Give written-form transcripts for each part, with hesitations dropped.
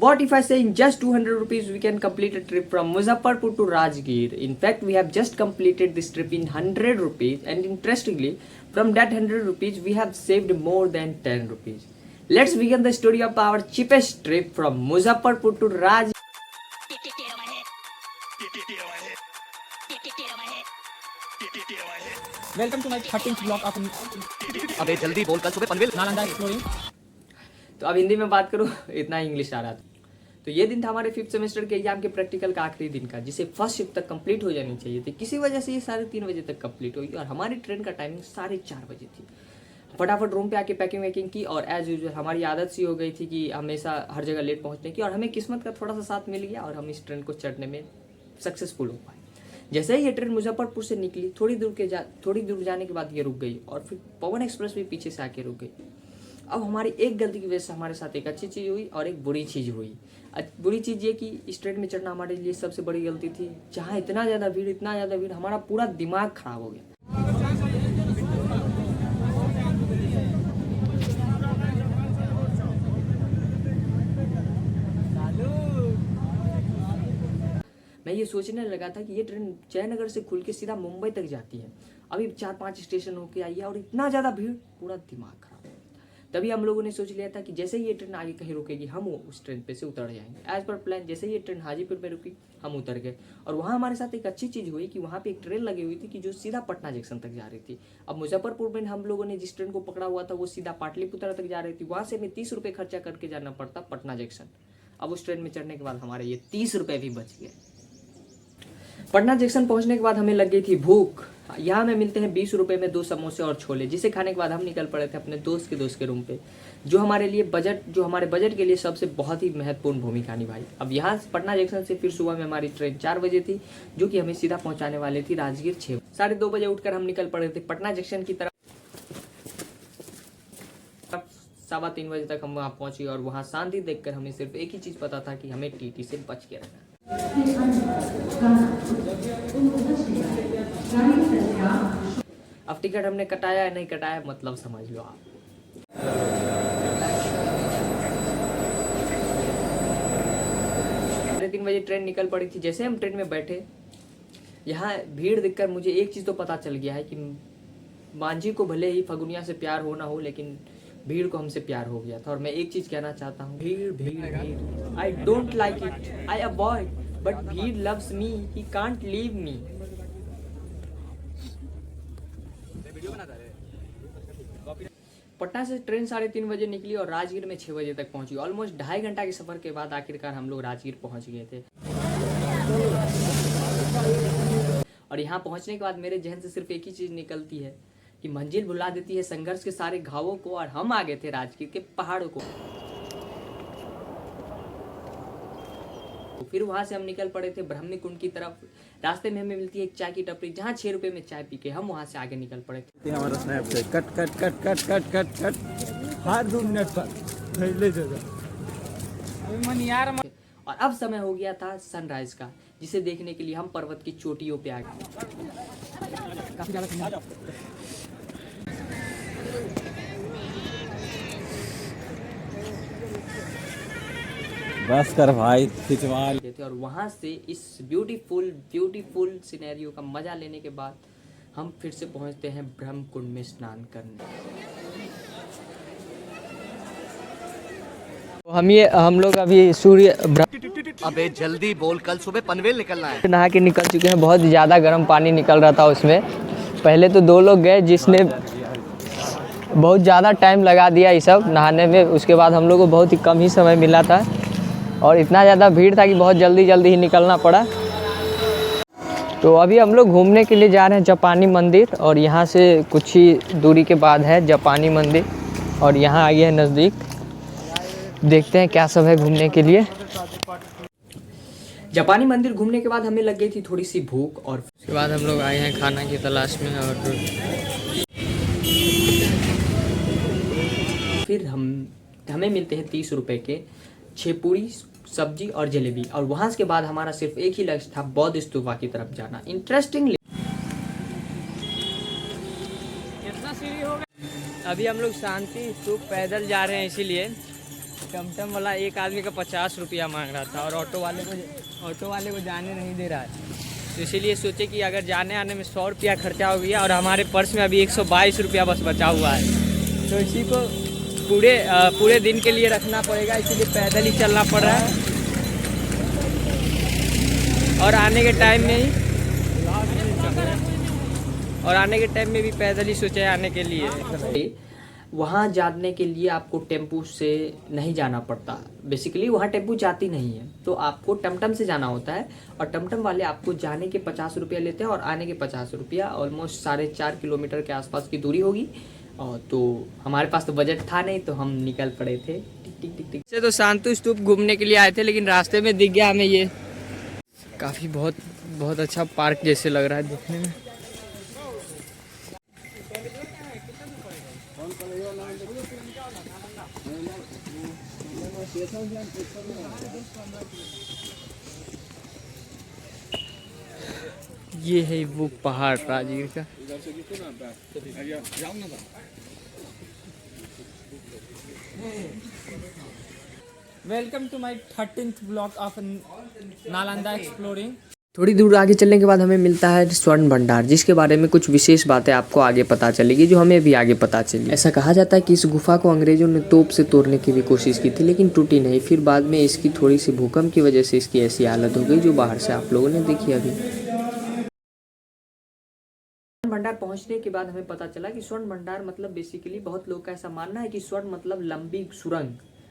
What if I say in just 200 rupees we can complete a trip from Muzaffarpur to Rajgir? In fact, we have just completed this trip in 100 rupees, and interestingly, from that 100 rupees we have saved more than 10 rupees. Let's begin the story of our cheapest trip from Muzaffarpur to Rajgir. Welcome to my 13th blog of अबे जल्दी बोल, कल सुबह Panvel Nalanda exploring. तो अब हिंदी में बात करूँ, इतना इंग्लिश आ रहा था। तो ये दिन था हमारे 5th सेमेस्टर के एग्जाम के प्रैक्टिकल का आखिरी दिन का, जिसे फर्स्ट शिफ्ट तक कंप्लीट हो जानी चाहिए थी। किसी वजह से ये 3:30 बजे तक कंप्लीट हुई और हमारी ट्रेन का टाइमिंग 4:30 बजे थी। फटाफट रूम पे आके पैकिंग वैकिंग की और एज यूजुअल हमारी आदत सी हो गई थी कि हमेशा हर जगह लेट पहुंचने की, और हमें किस्मत का थोड़ा सा साथ मिल गया और हम इस ट्रेन को चढ़ने में सक्सेसफुल हो पाए। जैसे ही ये ट्रेन मुजफ्फरपुर से निकली, थोड़ी दूर जाने के बाद ये रुक गई और फिर पवन एक्सप्रेस भी पीछे से आके रुक गई। अब हमारी एक गलती की वजह से हमारे साथ एक अच्छी चीज़ हुई और एक बुरी चीज़ हुई। बुरी चीज़ ये कि इस ट्रेन में चढ़ना हमारे लिए सबसे बड़ी गलती थी। जहाँ इतना ज़्यादा भीड़, हमारा पूरा दिमाग खराब हो गया। मैं ये सोचने लगा था कि ये ट्रेन जयनगर से खुल के सीधा मुंबई तक जाती है। अभी 4-5 स्टेशन होके आई है और इतना ज़्यादा भीड़, पूरा दिमाग खराब। तभी हम लोगों ने सोच लिया था कि जैसे ही ये ट्रेन आगे कहीं रुकेगी, हम उस ट्रेन पे से उतर जाएंगे। एज पर प्लान जैसे ही ये ट्रेन हाजीपुर में रुकी, हम उतर गए। और वहाँ हमारे साथ एक अच्छी चीज़ हुई कि वहाँ पे एक ट्रेन लगी हुई थी कि जो सीधा पटना जंक्शन तक जा रही थी। अब मुजफ्फरपुर में हम लोगों ने जिस ट्रेन को पकड़ा हुआ था वो सीधा पाटलिपुत्र तक जा रही थी। वहाँ से हमें 30 रुपये खर्चा करके जाना पड़ता पटना जंक्शन। अब उस ट्रेन में चढ़ने के बाद हमारे ये 30 रुपये भी बच गए। पटना जंक्शन पहुंचने के बाद हमें लग गई थी भूख। यहाँ में मिलते हैं 20 रुपये में 2 समोसे और छोले, जिसे खाने के बाद हम निकल पड़े थे अपने दोस्त के रूम पे, जो हमारे बजट के लिए सबसे बहुत ही महत्वपूर्ण भूमिका निभाई। अब यहाँ पटना जंक्शन से फिर सुबह में हमारी ट्रेन 4 बजे थी, जो कि हमें सीधा पहुँचाने वाली थी राजगीर 6। 2:30 बजे उठकर हम निकल पड़े थे पटना जंक्शन की तरफ। 3:15 बजे तक हम वहाँ पहुँचे और वहाँ शांति देखकर हमें सिर्फ एक ही चीज़ पता था कि हमें टीटी से बच के रहना। अब टिकट हमने कटाया या नहीं कटाया, मतलब समझ लो आप। 3:30 बजे ट्रेन निकल पड़ी थी। जैसे हम ट्रेन में बैठे, यहाँ भीड़ देखकर मुझे एक चीज़ तो पता चल गया है कि मांझी को भले ही फगुनिया से प्यार हो ना हो, लेकिन भीड़ को हमसे प्यार हो गया था। और मैं एक चीज़ कहना चाहता हूँ, भीड़ I don't like it, I avoid, but भीड़ loves me, he can't leave me. Patna से ट्रेन 3:30 बजे निकली और राजगीर में 6 बजे तक पहुंची। ऑलमोस्ट 2.5 घंटा के सफर के बाद आखिरकार हम लोग राजगीर पहुंच गए थे। और यहाँ पहुंचने के बाद मेरे जहन से सिर्फ एक ही चीज़ निकलती है कि मंजिल भुला देती है संघर्ष के सारे घावों को, और हम आ गए थे राजगीर के पहाड़ों को। फिर वहां से हम निकल पड़े थे ब्राह्मणी कुंड की तरफ। रास्ते में हमें मिलती है एक चाय की टपरी, जहाँ 6 रुपये में चाय पी के हम वहां से आगे निकल पड़े थे। हमारा स्नैप से cut cut cut cut cut cut cut हर 2 मिनट पर ले जाओ। और अब समय हो गया था सनराइज का, जिसे देखने के लिए हम पर्वत की चोटियों पे आ गए। काफी ज्यादा बस कर भाई, खिंचवा थे। और वहाँ से इस ब्यूटीफुल सिनेरियो का मजा लेने के बाद हम फिर से पहुँचते हैं ब्रह्म कुंड में स्नान करने। हम लोग अभी सूर्य अबे जल्दी बोल, कल सुबह पनवेल निकलना है। नहा के निकल चुके हैं। बहुत ज़्यादा गर्म पानी निकल रहा था उसमें। पहले तो 2 लोग गए, जिसने बहुत ज़्यादा टाइम लगा दिया ये सब नहाने में। उसके बाद हम लोग को बहुत ही कम ही समय मिला था और इतना ज़्यादा भीड़ था कि बहुत जल्दी ही निकलना पड़ा। तो अभी हम लोग घूमने के लिए जा रहे हैं जापानी मंदिर, और यहाँ से कुछ ही दूरी के बाद है जापानी मंदिर, और यहाँ आ गए हैं नज़दीक। देखते हैं क्या सब है घूमने के लिए। जापानी मंदिर घूमने के बाद हमें लग गई थी थोड़ी सी भूख, और उसके बाद हम लोग आए हैं खाना की तलाश में। और फिर हमें मिलते हैं 30 रुपये के 6 पूरी, सब्जी और जलेबी। और वहाँ के बाद हमारा सिर्फ एक ही लक्ष्य था, बौद्ध स्तूपा की तरफ जाना। इंटरेस्टिंगली अभी हम लोग शांति स्तूप पैदल जा रहे हैं, इसीलिए टमटम वाला एक आदमी का 50 रुपया मांग रहा था और ऑटो वाले को जाने नहीं दे रहा है। तो इसीलिए सोचे कि अगर जाने आने में 100 रुपया खर्चा हो गया और हमारे पर्स में अभी 122 रुपया बस बचा हुआ है, तो इसी को पूरे दिन के लिए रखना पड़ेगा, इसीलिए पैदल ही चलना पड़ रहा है। और आने के टाइम में भी पैदल ही सोचे आने के लिए। वहाँ जाने के लिए आपको टेम्पू से नहीं जाना पड़ता, बेसिकली वहाँ टेम्पू जाती नहीं है, तो आपको टमटम से जाना होता है। और टमटम वाले आपको जाने के 50 रुपया लेते हैं और आने के 50 रुपया। ऑलमोस्ट 4.5 किलोमीटर के आसपास की दूरी होगी। और तो हमारे पास तो बजट था नहीं, तो हम निकल पड़े थे। टिक टिक टिक टिक से तो शांतु स्तूप घूमने के लिए आए थे, लेकिन रास्ते में दिख गया हमें ये काफ़ी बहुत अच्छा पार्क जैसे लग रहा है देखने में। ये है वो पहाड़ राजगीर का। Welcome to my 13th blog of Nalanda exploring. थोड़ी दूर आगे चलने के बाद हमें मिलता है स्वर्ण भंडार, जिसके बारे में कुछ विशेष बातें आपको आगे पता चलेगी, जो हमें भी आगे पता चली। ऐसा कहा जाता है कि इस गुफा को अंग्रेजों ने तोप से तोड़ने की भी कोशिश की थी, लेकिन टूटी नहीं। फिर बाद में इसकी थोड़ी सी भूकंप की वजह से इसकी ऐसी हालत हो गई जो बाहर से आप लोगों ने देखी अभी। स्वर्ण भंडार पहुंचने के बाद हमें पता चला कि स्वर्ण भंडार मतलब बेसिकली बहुत लोग का ऐसा मानना है कि स्वर्ण मतलब लंबी सुरंग,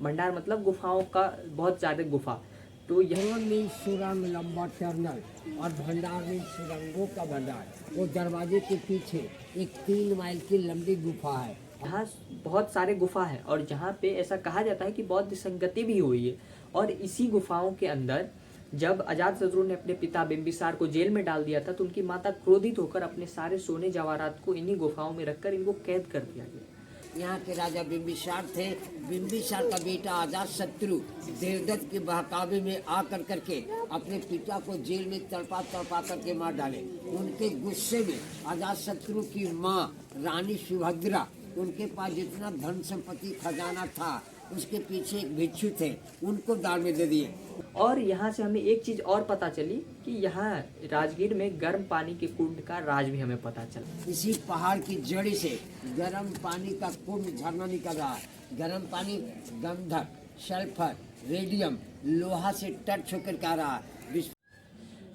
भंडार मतलब गुफाओं का बहुत ज्यादा गुफा। तो यह सुरंग लंबा टर्नल और भंडार में सुरंगों का भंडार। वो दरवाजे के पीछे एक 3 माइल की लंबी गुफा है। यहाँ बहुत सारे गुफा है और जहाँ पे ऐसा कहा जाता है कि बौद्ध संगति भी हुई है। और इसी गुफाओं के अंदर जब अजातशत्रु ने अपने पिता बिंबिसार को जेल में डाल दिया था, तो उनकी माता क्रोधित होकर अपने सारे सोने जवाहरात को इन्हीं गुफाओं में रखकर इनको कैद कर दिया गया। यहाँ के राजा बिंबिसार थे। बिंबिसार का बेटा अजातशत्रु देवदत्त के बहकावे में आकर करके अपने पिता को जेल में तड़पा करके मार डाले। उनके गुस्से में अजातशत्रु की माँ रानी सुभद्रा, उनके पास जितना धन संपत्ति खजाना था उसके पीछे एक भिक्षु थे, उनको दान में दे दिए। और यहाँ से हमें एक चीज और पता चली कि यहाँ राजगीर में गर्म पानी के कुंड का राज भी हमें पता चला। इसी पहाड़ की जड़ी से गर्म पानी का कुंड झरना निकल रहा है। गर्म पानी गंधक, सल्फर, रेडियम, लोहा से टच होकर के आ रहा है।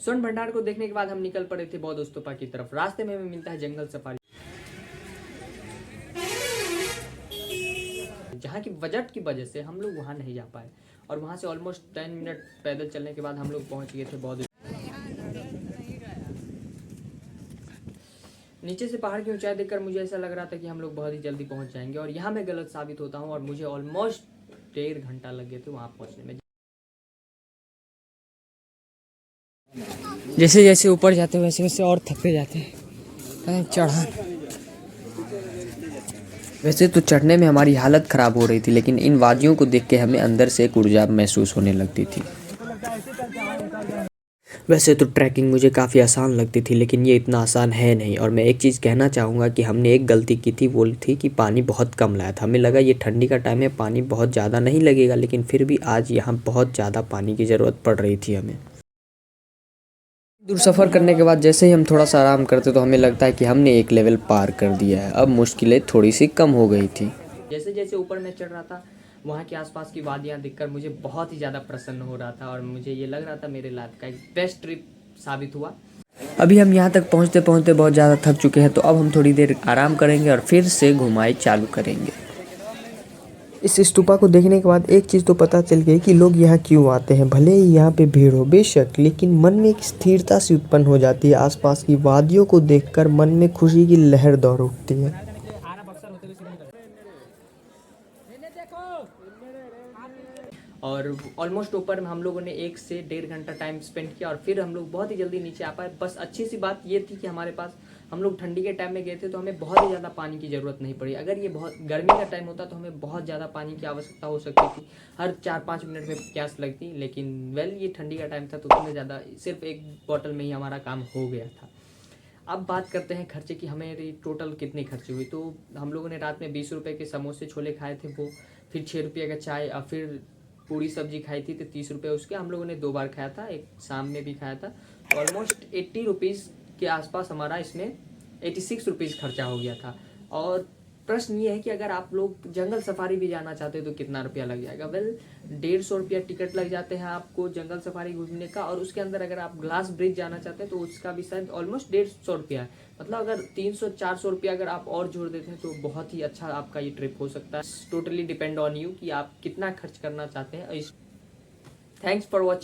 स्वर्ण भंडार को देखने के बाद हम निकल पड़े थे बौद्ध स्तूपा की तरफ। रास्ते में हमें मिलता है जंगल सफारी, जहाँ की बजट की वजह से हम लोग वहाँ नहीं जा पाए। और वहाँ से ऑलमोस्ट 10 मिनट पैदल चलने के बाद हम लोग पहुँच गए थे बौद्ध। नीचे से पहाड़ की ऊंचाई देखकर मुझे ऐसा लग रहा था कि हम लोग बहुत ही जल्दी पहुँच जाएंगे, और यहाँ मैं गलत साबित होता हूँ और मुझे ऑलमोस्ट 1.5 घंटा लग गए थे वहाँ पहुँचने में। जैसे जैसे ऊपर जाते वैसे वैसे और थकते जाते हैं। चढ़ा वैसे तो चढ़ने में हमारी हालत ख़राब हो रही थी, लेकिन इन वादियों को देख के हमें अंदर से एक ऊर्जा महसूस होने लगती थी। वैसे तो ट्रैकिंग मुझे काफ़ी आसान लगती थी, लेकिन ये इतना आसान है नहीं। और मैं एक चीज़ कहना चाहूँगा कि हमने एक गलती की थी, वो थी कि पानी बहुत कम लाया था। हमें लगा ये ठंडी का टाइम है, पानी बहुत ज़्यादा नहीं लगेगा, लेकिन फिर भी आज यहाँ बहुत ज़्यादा पानी की ज़रूरत पड़ रही थी हमें। दूर सफ़र करने के बाद जैसे ही हम थोड़ा सा आराम करते तो हमें लगता है कि हमने एक लेवल पार कर दिया है। अब मुश्किलें थोड़ी सी कम हो गई थी। जैसे जैसे ऊपर मैं चढ़ रहा था, वहाँ के आसपास की वादियाँ देखकर मुझे बहुत ही ज़्यादा प्रसन्न हो रहा था और मुझे ये लग रहा था मेरे लाइफ का एक बेस्ट ट्रिप साबित हुआ। अभी हम यहाँ तक पहुँचते पहुँचते बहुत ज़्यादा थक चुके हैं, तो अब हम थोड़ी देर आराम करेंगे और फिर से घुमाई चालू करेंगे। इस स्तूपा को देखने के बाद एक चीज़ तो पता चल गई कि लोग यहाँ क्यों आते हैं। भले ही यहाँ पे भीड़ हो बेशक, लेकिन मन में एक स्थिरता सी उत्पन्न हो जाती है। आसपास की वादियों को देखकर मन में खुशी की लहर दौड़ उठती है। और ऑलमोस्ट ऊपर में हम लोगों ने 1 से 1.5 घंटा टाइम स्पेंड किया और फिर हम लोग बहुत ही जल्दी नीचे आ पाए। बस अच्छी सी बात ये थी कि हमारे पास, हम लोग ठंडी के टाइम में गए थे तो हमें बहुत ही ज़्यादा पानी की ज़रूरत नहीं पड़ी। अगर ये बहुत गर्मी का टाइम होता तो हमें बहुत ज़्यादा पानी की आवश्यकता हो सकती थी, हर 4-5 मिनट में प्यास लगती। लेकिन ये ठंडी का टाइम था तो उसमें ज़्यादा सिर्फ 1 बॉटल में ही हमारा काम हो गया था। अब बात करते हैं खर्चे की, हमें टोटल कितने खर्चे हुए। तो हम लोगों ने रात में 20 रुपये के समोसे छोले खाए थे, वो फिर 6 रुपये का चाय और फिर पूरी सब्जी खाई थी तो 30 रुपये उसके। हम लोगों ने 2 बार खाया था, एक शाम में भी खाया था। तो ऑलमोस्ट 80 रुपीज़ के आसपास हमारा इसमें 86 रुपीज़ खर्चा हो गया था। और प्रश्न ये है कि अगर आप लोग जंगल सफारी भी जाना चाहते हो तो कितना रुपया लग जाएगा। वेल 150 रुपया टिकट लग जाते हैं आपको जंगल सफारी घूमने का। और उसके अंदर अगर आप ग्लास ब्रिज जाना चाहते हैं तो उसका भी शायद ऑलमोस्ट 150 रुपया है। मतलब अगर 300-400 रुपया अगर आप और जोड़ देते हैं तो बहुत ही अच्छा आपका ये ट्रिप हो सकता है। टोटली डिपेंड ऑन यू कि आप कितना खर्च करना चाहते हैं। Thanks for watching.